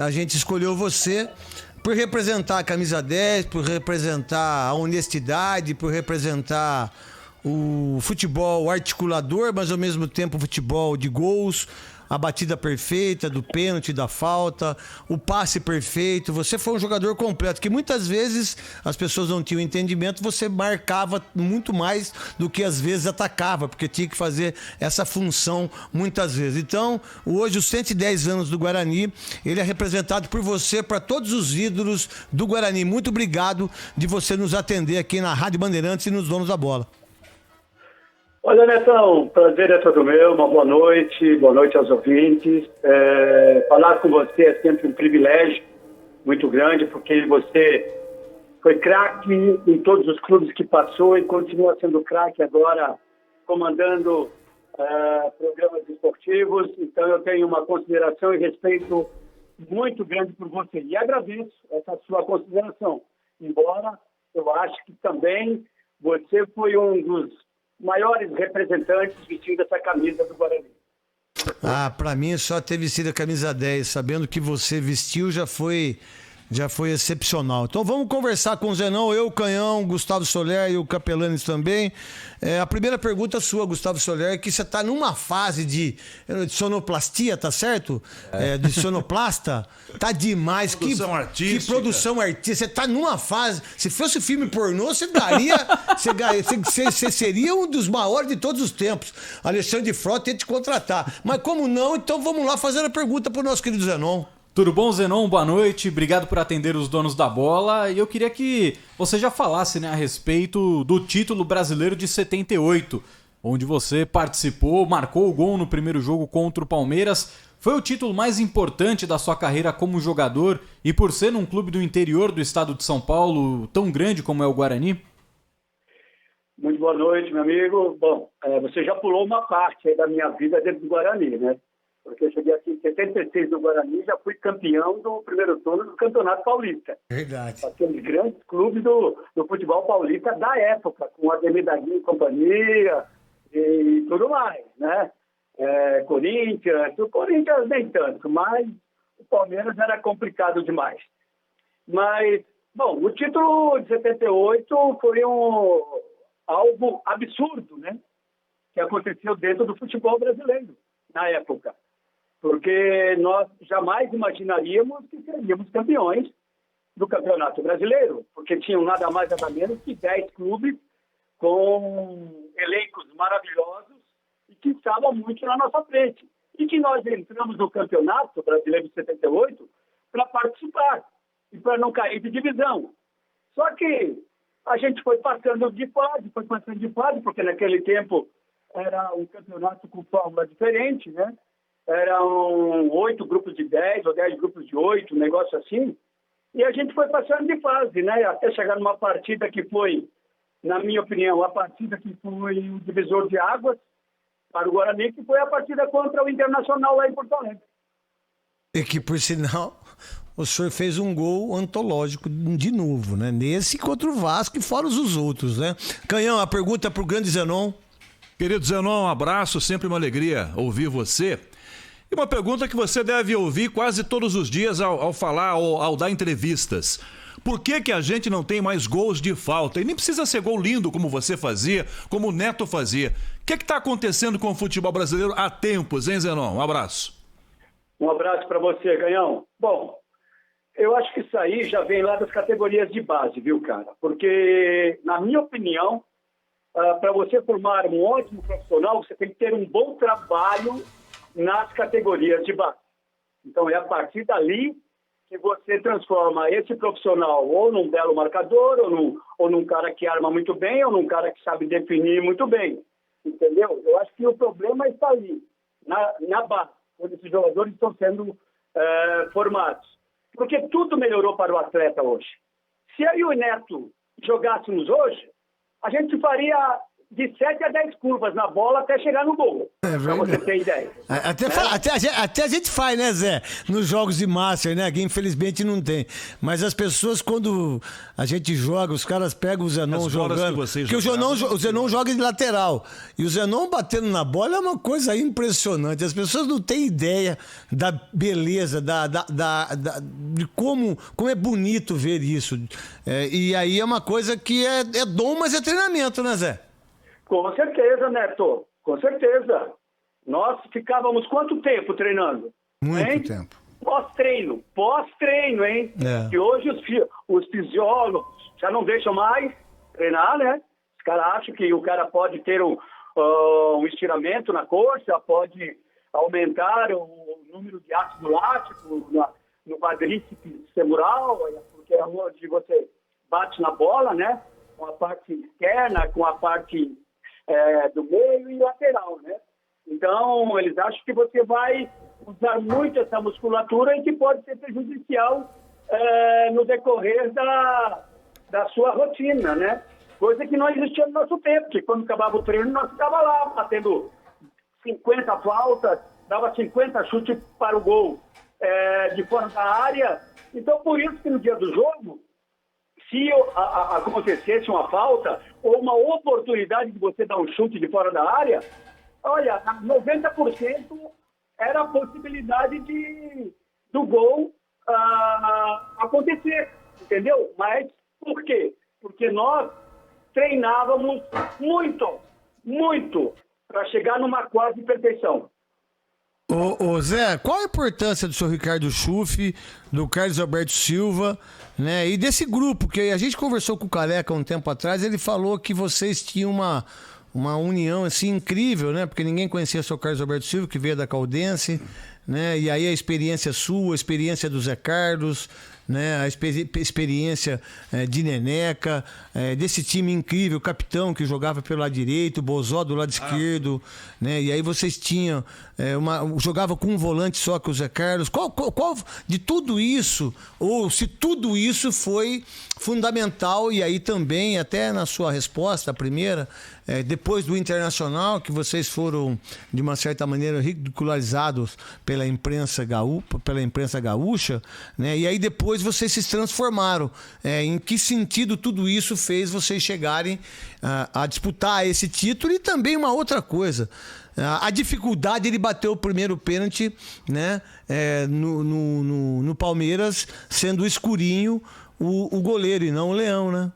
A gente escolheu você por representar a camisa 10, por representar a honestidade, por representar o futebol articulador, mas ao mesmo tempo o futebol de gols, a batida perfeita, do pênalti, da falta, o passe perfeito. Você foi um jogador completo, que muitas vezes as pessoas não tinham entendimento, você marcava muito mais do que às vezes atacava, porque tinha que fazer essa função muitas vezes. Então, hoje, os 110 anos do Guarani, ele é representado por você, para todos os ídolos do Guarani. Muito obrigado de você nos atender aqui na Rádio Bandeirantes e nos Donos da Bola. Olha, Netão, prazer é todo meu, uma boa noite aos ouvintes. Falar com você é sempre um privilégio muito grande, porque você foi craque em todos os clubes que passou e continua sendo craque agora, comandando programas esportivos. Então eu tenho uma consideração e respeito muito grande por você. E agradeço essa sua consideração, embora eu acho que também você foi um dos maiores representantes vestindo essa camisa do Guarani. Para mim só ter vestido a camisa 10, sabendo que você vestiu, já foi excepcional. Então vamos conversar com o Zenão, eu, o Canhão, Gustavo Soler e o Capelanes também. A primeira pergunta sua, Gustavo Soler, é que você está numa fase de sonoplastia, tá certo? De sonoplasta. Tá demais. Produção artística. Que produção artística. Você tá numa fase... Se fosse filme pornô, você daria... Você seria um dos maiores de todos os tempos. Alexandre Frota ia te contratar. Mas como não, então vamos lá fazer a pergunta pro nosso querido Zenon. Tudo bom, Zenon? Boa noite. Obrigado por atender os donos da bola. E eu queria que você já falasse, né, a respeito do título brasileiro de 78, onde você participou, marcou o gol no primeiro jogo contra o Palmeiras. Foi o título mais importante da sua carreira como jogador e por ser num clube do interior do estado de São Paulo, tão grande como é o Guarani? Muito boa noite, meu amigo. Bom, você já pulou uma parte aí da minha vida dentro do Guarani, né? Porque eu cheguei aqui em 76 no Guarani e já fui campeão do primeiro turno do Campeonato Paulista. Verdade. Aqueles grandes clubes do futebol paulista da época, com Ademir da Guia e companhia e tudo mais, né? Corinthians, o Corinthians nem tanto, mas o Palmeiras era complicado demais. Mas, bom, o título de 78 foi algo absurdo, né? Que aconteceu dentro do futebol brasileiro, na época. Porque nós jamais imaginaríamos que seríamos campeões do Campeonato Brasileiro, porque tinham nada mais nada menos que 10 clubes com elencos maravilhosos e que estavam muito na nossa frente. E que nós entramos no Campeonato Brasileiro de 78 para participar e para não cair de divisão. Só que a gente foi passando de fase, porque naquele tempo era um campeonato com fórmula diferente, né? Eram 8 grupos de 10 ou 10 grupos de 8, um negócio assim. E a gente foi passando de fase, né? Até chegar numa partida que foi, na minha opinião, a partida que foi o divisor de águas para o Guarani, que foi a partida contra o Internacional lá em Porto Alegre. E que, por sinal, o senhor fez um gol antológico de novo, né? Nesse contra o Vasco e fora os outros, né? Canhão, a pergunta para o grande Zenon. Querido Zenon, um abraço, sempre uma alegria ouvir você. E uma pergunta que você deve ouvir quase todos os dias ao falar ou ao dar entrevistas. Por que a gente não tem mais gols de falta? E nem precisa ser gol lindo como você fazia, como o Neto fazia. O que está acontecendo com o futebol brasileiro há tempos, hein, Zenon? Um abraço. Um abraço para você, Canhão. Bom, eu acho que isso aí já vem lá das categorias de base, viu, cara? Porque, na minha opinião, para você formar um ótimo profissional, você tem que ter um bom trabalho nas categorias de base. Então, é a partir dali que você transforma esse profissional ou num belo marcador, ou num cara que arma muito bem, ou num cara que sabe definir muito bem. Entendeu? Eu acho que o problema está ali, na base, onde esses jogadores estão sendo formados. Porque tudo melhorou para o atleta hoje. Se eu e o Neto jogássemos hoje, a gente faria de 7 a 10 curvas na bola até chegar no gol. É pra você ter ideia. Até a gente faz, né, Zé? Nos jogos de Master, né? Que infelizmente não tem. Mas as pessoas, quando a gente joga, os caras pegam o Zenon jogando. Porque o Zenon joga de lateral. E o Zenon batendo na bola é uma coisa impressionante. As pessoas não têm ideia da beleza, de como é bonito ver isso. E aí é uma coisa que é dom, mas é treinamento, né, Zé? Com certeza, Neto. Com certeza. Nós ficávamos quanto tempo treinando? Muito tempo. Pós-treino, hein? Que hoje os fisiólogos já não deixam mais treinar, né? Os caras acham que o cara pode ter um estiramento na coxa, pode aumentar o número de ácido lático no quadríceps femoral, porque é onde você bate na bola, né? Com a parte externa, com a parte do meio e lateral, né? Então, eles acham que você vai usar muito essa musculatura e que pode ser prejudicial no decorrer da sua rotina, né? Coisa que não existia no nosso tempo, que quando acabava o treino, nós ficava lá batendo 50 faltas, dava 50 chutes para o gol de fora da área. Então, por isso que no dia do jogo, se acontecesse uma falta ou uma oportunidade de você dar um chute de fora da área, olha, 90% era a possibilidade do gol acontecer, entendeu? Mas por quê? Porque nós treinávamos muito para chegar numa quase perfeição. Ô Zé, qual a importância do senhor Ricardo Schuff, do Carlos Alberto Silva, né? E desse grupo, que a gente conversou com o Careca um tempo atrás, ele falou que vocês tinham uma união assim incrível, né? Porque ninguém conhecia o seu Carlos Alberto Silva, que veio da Caldense, né? E aí a experiência sua, a experiência do Zé Carlos, né? A experiência de Neneca, desse time incrível, capitão que jogava pelo lado direito, Bozó do lado esquerdo, né? E aí vocês tinham jogava com um volante só que o Zé Carlos. Qual de tudo isso, ou se tudo isso foi fundamental, e aí também, até na sua resposta, a primeira, depois do Internacional, que vocês foram, de uma certa maneira, ridicularizados pela imprensa gaúcha, né? E aí depois vocês se transformaram. Em que sentido tudo isso fez vocês chegarem a disputar esse título? E também uma outra coisa, a dificuldade de bater o primeiro pênalti, né? No Palmeiras, sendo o Escurinho o goleiro e não o Leão, né?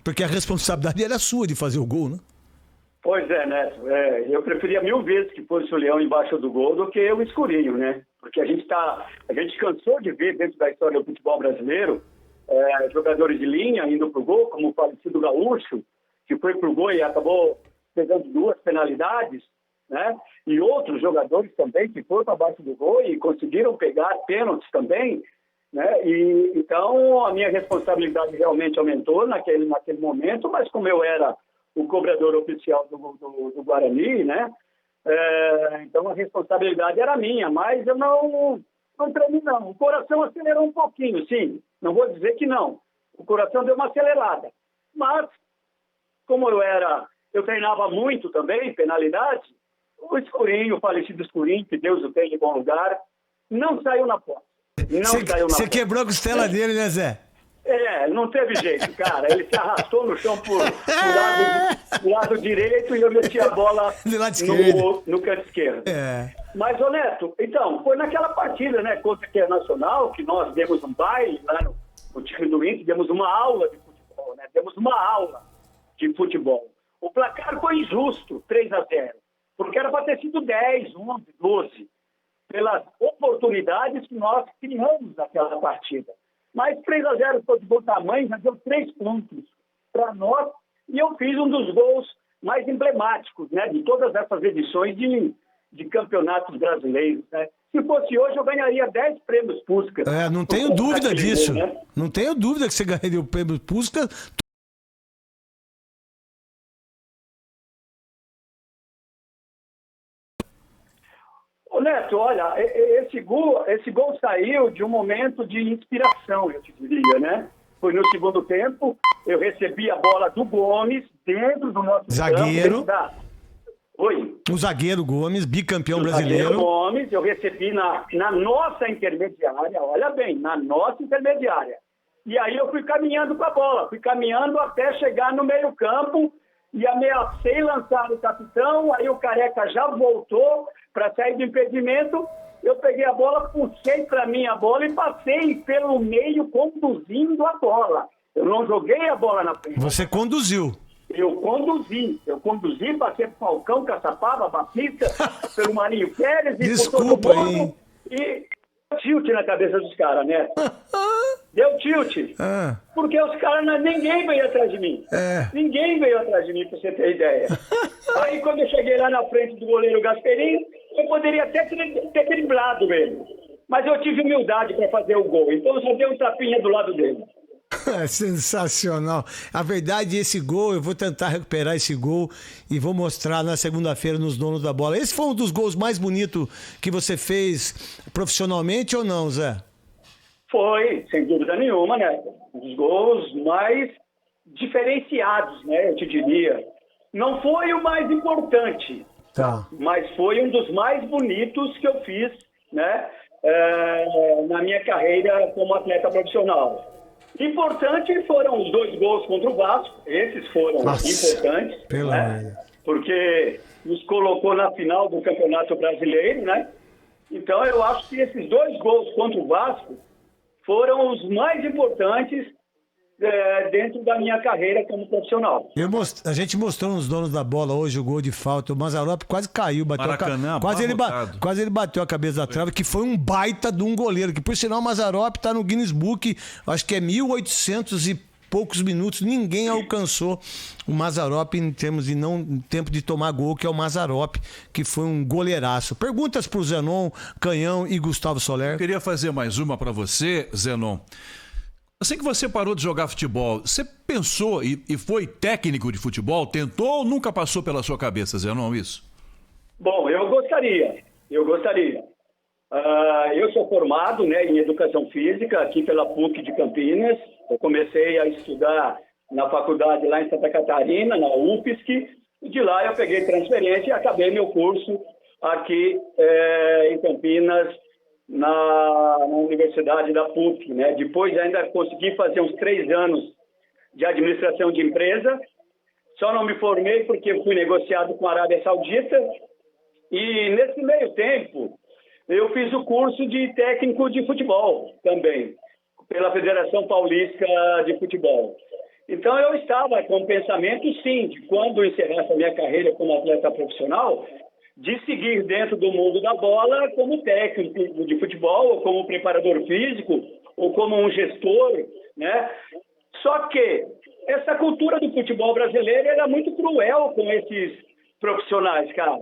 Porque a responsabilidade era sua de fazer o gol, né? Pois é, Neto. Eu preferia 1000 vezes que fosse o Leão embaixo do gol do que o Escurinho, né? Porque a gente cansou de ver dentro da história do futebol brasileiro jogadores de linha indo pro gol, como o falecido Gaúcho, que foi pro gol e acabou pegando 2 penalidades, né? E outros jogadores também que foram para baixo do gol e conseguiram pegar pênaltis também, né? E então a minha responsabilidade realmente aumentou naquele momento, mas como eu era o cobrador oficial do Guarani, né? Então a responsabilidade era minha, mas eu não tremi não. O coração acelerou um pouquinho, sim. Não vou dizer que não. O coração deu uma acelerada. Mas, como eu treinava muito também, penalidade, o Escurinho, o falecido Escurinho, que Deus o tenha em bom lugar, não saiu na porta. Você quebrou a costela dele, né, Zé? Não teve jeito, cara. Ele se arrastou no chão pro lado direito e eu meti a bola no canto esquerdo. Mas, ô Neto, então, foi naquela partida, né, contra o Internacional, que nós demos um baile lá no time do Inter, demos uma aula de futebol, né? Demos uma aula de futebol. O placar foi injusto, 3-0, porque era para ter sido 10, 11, 12, pelas oportunidades que nós criamos naquela partida. Mas 3-0 foi de bom tamanho, já deu 3 pontos para nós, e eu fiz um dos gols mais emblemáticos, né, de todas essas edições de campeonatos brasileiros, né? Se fosse hoje, eu ganharia 10 prêmios Puskás. Não tenho dúvida disso. Gol, né? Não tenho dúvida que você ganharia o prêmio Puskás. Ô Neto, olha, esse gol saiu de um momento de inspiração, eu te diria, né? Foi no segundo tempo, eu recebi a bola do Gomes, centro do nosso Zagueiro. campo. Oi. O zagueiro Gomes, bicampeão O brasileiro. zagueiro Gomes, eu recebi na nossa intermediária, olha bem, na nossa intermediária. E aí eu fui caminhando com a bola, fui caminhando até chegar no meio-campo e ameacei lançar o capitão, aí o Careca já voltou para sair do impedimento, eu peguei a bola, puxei para mim a bola e passei pelo meio conduzindo a bola. Eu não joguei a bola na frente. Você conduziu. Eu conduzi, passei pro Falcão, Caçapava, Batista, pelo Marinho Pérez e Desculpa, por todo mundo. hein? E deu tilt na cabeça dos caras, né? Deu tilt. Porque os caras, ninguém veio atrás de mim. Ninguém veio atrás de mim, pra você ter ideia. Aí quando eu cheguei lá na frente do goleiro Gasperini, eu poderia até ter driblado ele. Mas eu tive humildade para fazer o gol. Então eu só dei um tapinha do lado dele. É sensacional. A verdade, esse gol, eu vou tentar recuperar esse gol e vou mostrar na segunda-feira nos Donos da Bola. Esse foi um dos gols mais bonitos que você fez profissionalmente ou não, Zé? Foi, sem dúvida nenhuma, né? Um dos gols mais diferenciados, né? Eu te diria. Não foi o mais importante, mas foi um dos mais bonitos que eu fiz, né? Na minha carreira como atleta profissional. Importante foram os 2 gols contra o Vasco. Esses foram importantes, né? Porque nos colocou na final do Campeonato Brasileiro, né? Então eu acho que esses 2 gols contra o Vasco foram os mais importantes dentro da minha carreira como profissional. A gente mostrou nos Donos da Bola hoje o gol de falta. O Mazzaropi quase caiu, quase ele bateu a cabeça da trave, que foi um baita de um goleiro, que por sinal o Mazzaropi tá no Guinness Book, acho que é 1800 e poucos minutos, ninguém alcançou o Mazzaropi em termos de tempo de tomar gol, que é o Mazzaropi, que foi um goleiraço. Perguntas pro Zenon, Canhão e Gustavo Soler. Eu queria fazer mais uma para você, Zenon. Assim que você parou de jogar futebol, você pensou e foi técnico de futebol? Tentou ou nunca passou pela sua cabeça, Zenon, isso? Bom, eu gostaria. Eu sou formado, né, em Educação Física aqui pela PUC de Campinas. Eu comecei a estudar na faculdade lá em Santa Catarina, na UFSC. E de lá eu peguei transferência e acabei meu curso aqui em Campinas, na Universidade da PUC, né? Depois ainda consegui fazer uns 3 anos de administração de empresa. Só não me formei porque fui negociado com a Arábia Saudita. E nesse meio tempo, eu fiz o curso de técnico de futebol também, pela Federação Paulista de Futebol. Então eu estava com o pensamento, sim, de quando encerrasse a minha carreira como atleta profissional, de seguir dentro do mundo da bola como técnico de futebol, ou como preparador físico, ou como um gestor, né? Só que essa cultura do futebol brasileiro era muito cruel com esses profissionais, cara.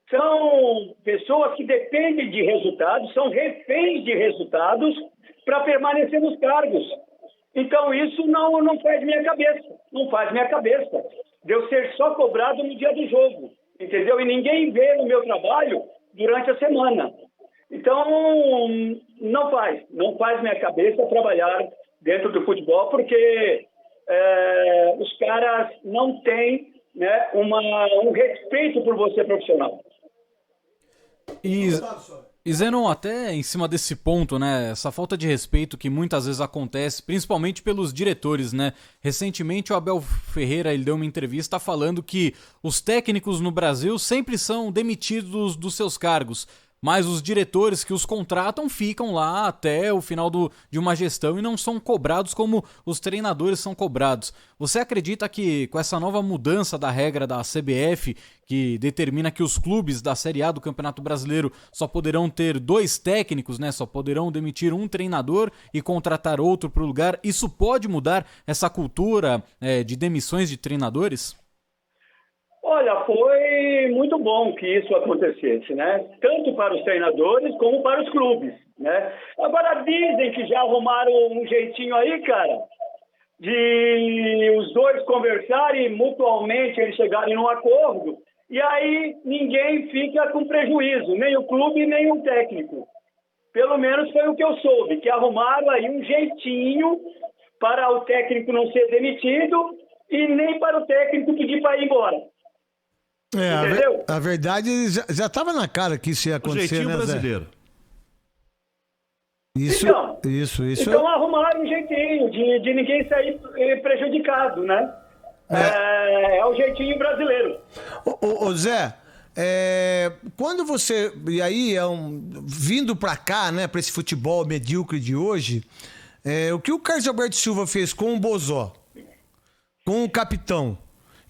São pessoas que dependem de resultados, são reféns de resultados para permanecer nos cargos. Então isso não faz minha cabeça. De eu ser só cobrado no dia do jogo. Entendeu? E ninguém vê o meu trabalho durante a semana. Então, não faz minha cabeça trabalhar dentro do futebol, porque os caras não têm, né, um respeito por você profissional. E Zenon, até em cima desse ponto, né, essa falta de respeito que muitas vezes acontece, principalmente pelos diretores, né? Recentemente o Abel Ferreira, ele deu uma entrevista falando que os técnicos no Brasil sempre são demitidos dos seus cargos, mas os diretores que os contratam ficam lá até o final de uma gestão e não são cobrados como os treinadores são cobrados. Você acredita que com essa nova mudança da regra da CBF, que determina que os clubes da Série A do Campeonato Brasileiro só poderão ter 2 técnicos, né? Só poderão demitir um treinador e contratar outro para o lugar, isso pode mudar essa cultura de demissões de treinadores? Olha, foi muito bom que isso acontecesse, né? Tanto para os treinadores como para os clubes, né? Agora dizem que já arrumaram um jeitinho aí, cara, de os 2 conversarem mutualmente, eles chegarem num acordo, e aí ninguém fica com prejuízo, nem o clube, nem o técnico. Pelo menos foi o que eu soube, que arrumaram aí um jeitinho para o técnico não ser demitido e nem para o técnico pedir para ir embora. Entendeu? A verdade já estava na cara que isso ia O acontecer, jeitinho né, Zé? brasileiro. Isso. Então arrumaram um jeitinho de ninguém sair prejudicado, né? É o jeitinho brasileiro. Ô Zé, quando você... E aí, vindo pra cá, né, pra esse futebol medíocre de hoje, o que o Carlos Alberto Silva fez com o Bozó, com o capitão,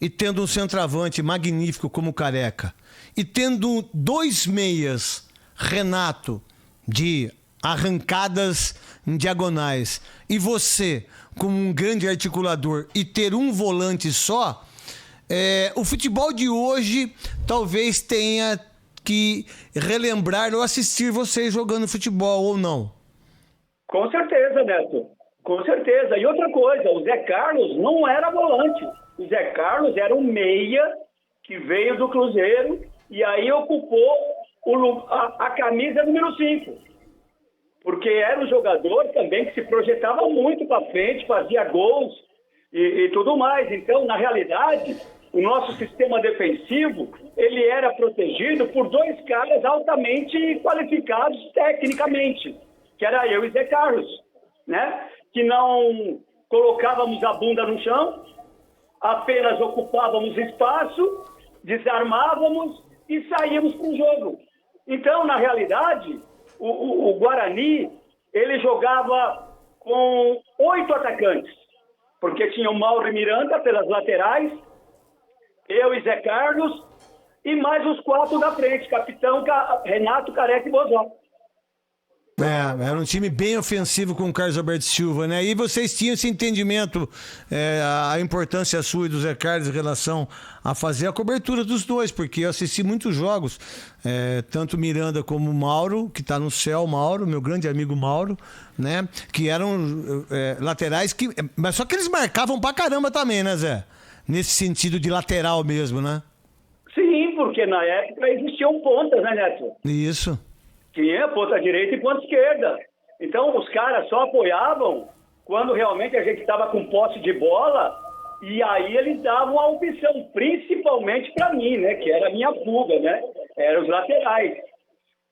e tendo um centroavante magnífico como o Careca, e tendo 2 meias, Renato, de arrancadas em diagonais, e você como um grande articulador e ter um volante só, o futebol de hoje talvez tenha que relembrar ou assistir vocês jogando futebol ou não. Com certeza, Neto. Com certeza. E outra coisa, o Zé Carlos não era volante. O Zé Carlos era um meia que veio do Cruzeiro e aí ocupou a camisa número 5. Porque era um jogador também que se projetava muito para frente, fazia gols e tudo mais. Então, na realidade, o nosso sistema defensivo, ele era protegido por 2 caras altamente qualificados tecnicamente, que era eu e Zé Carlos, né? Que não colocávamos a bunda no chão, apenas ocupávamos espaço, desarmávamos e saíamos para o jogo. Então, na realidade, o Guarani, ele jogava com 8 atacantes, porque tinha o Mauro e Miranda pelas laterais, eu e Zé Carlos, e mais os 4 da frente, capitão Renato, Careca e Bozó. Era um time bem ofensivo com o Carlos Alberto Silva, né? E vocês tinham esse entendimento, a importância sua e do Zé Carlos em relação a fazer a cobertura dos dois, porque eu assisti muitos jogos, tanto Miranda como Mauro, que está no céu, Mauro, meu grande amigo Mauro, né? Que eram laterais, mas só que eles marcavam pra caramba também, né, Zé? Nesse sentido de lateral mesmo, né? Sim, porque na época existiam pontas, né, Neto? Isso. Tinha ponta direita e ponta esquerda. Então, os caras só apoiavam quando realmente a gente estava com posse de bola e aí eles davam a opção, principalmente para mim, né? Que era a minha fuga, né? Eram os laterais.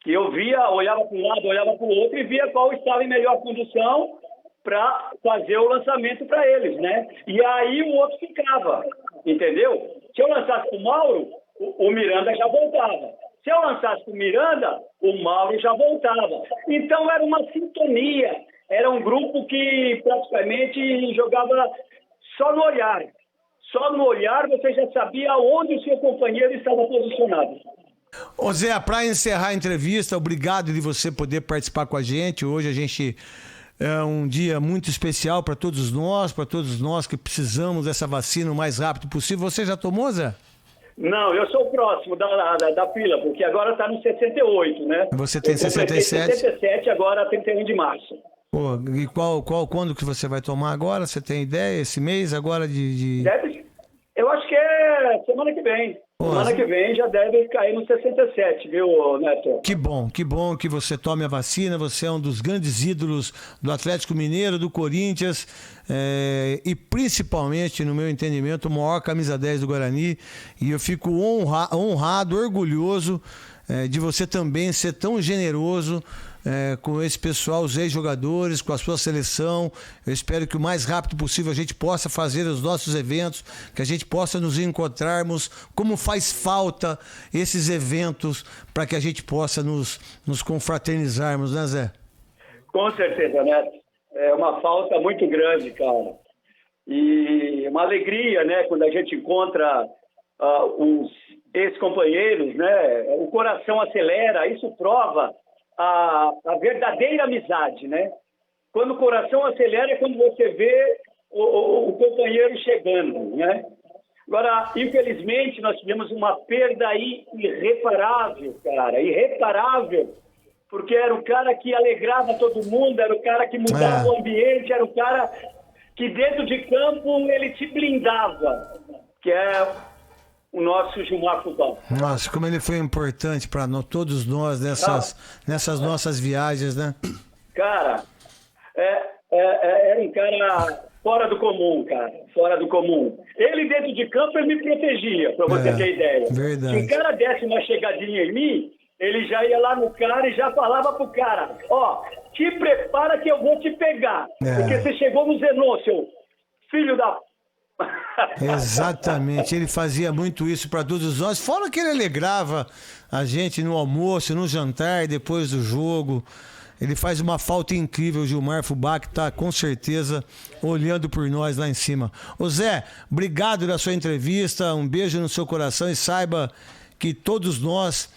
Que eu via, olhava para um lado, olhava para o outro e via qual estava em melhor condição para fazer o lançamento para eles, né? E aí o outro ficava, entendeu? Se eu lançasse para o Mauro, o Miranda já voltava. Se eu lançasse para o Miranda, o Mauro já voltava. Então era uma sintonia. Era um grupo que praticamente jogava só no olhar. Só no olhar você já sabia onde o seu companheiro estava posicionado. Ô Zé, para encerrar a entrevista, obrigado de você poder participar com a gente. Hoje a gente é um dia muito especial para todos nós que precisamos dessa vacina o mais rápido possível. Você já tomou, Zé? Não, eu sou o próximo da fila, porque agora está no 68, né? Você tem 67? 67, agora 31 de março. Pô, e quando que você vai tomar agora? Você tem ideia? Esse mês agora Eu acho que é semana que vem. Pô, semana que vem já deve cair no 67, viu, Neto? Que bom que você tome a vacina. Você é um dos grandes ídolos do Atlético Mineiro, do Corinthians e principalmente, no meu entendimento, o maior camisa 10 do Guarani. E eu fico honrado, orgulhoso de você também ser tão generoso com esse pessoal, os ex-jogadores, com a sua seleção. Eu espero que o mais rápido possível a gente possa fazer os nossos eventos, que a gente possa nos encontrarmos, como faz falta esses eventos para que a gente possa nos confraternizarmos, né, Zé? Com certeza, Neto. É uma falta muito grande, cara. E uma alegria, né, quando a gente encontra os ex-companheiros, né? O coração acelera, isso prova a verdadeira amizade, né? Quando o coração acelera é quando você vê o companheiro chegando, né? Agora, infelizmente, nós tivemos uma perda aí irreparável, cara, irreparável, porque era o cara que alegrava todo mundo, era o cara que mudava o ambiente, era o cara que dentro de campo ele te blindava, que é o nosso Gilmar Fubá. Nossa, como ele foi importante para todos nós nessas nossas viagens, né? Cara, era um cara fora do comum, cara. Fora do comum. Ele dentro de campo, ele me protegia, pra você ter ideia. Verdade. Se o cara desse uma chegadinha em mim, ele já ia lá no cara e já falava pro cara, ó, te prepara que eu vou te pegar. Porque você chegou no Zenon, seu filho da... Exatamente, ele fazia muito isso para todos nós. Fora que ele alegrava a gente no almoço, no jantar, depois do jogo. Ele faz uma falta incrível, o Gilmar Fubá, que está com certeza olhando por nós lá em cima. Ô Zé, obrigado pela sua entrevista, um beijo no seu coração e saiba que todos nós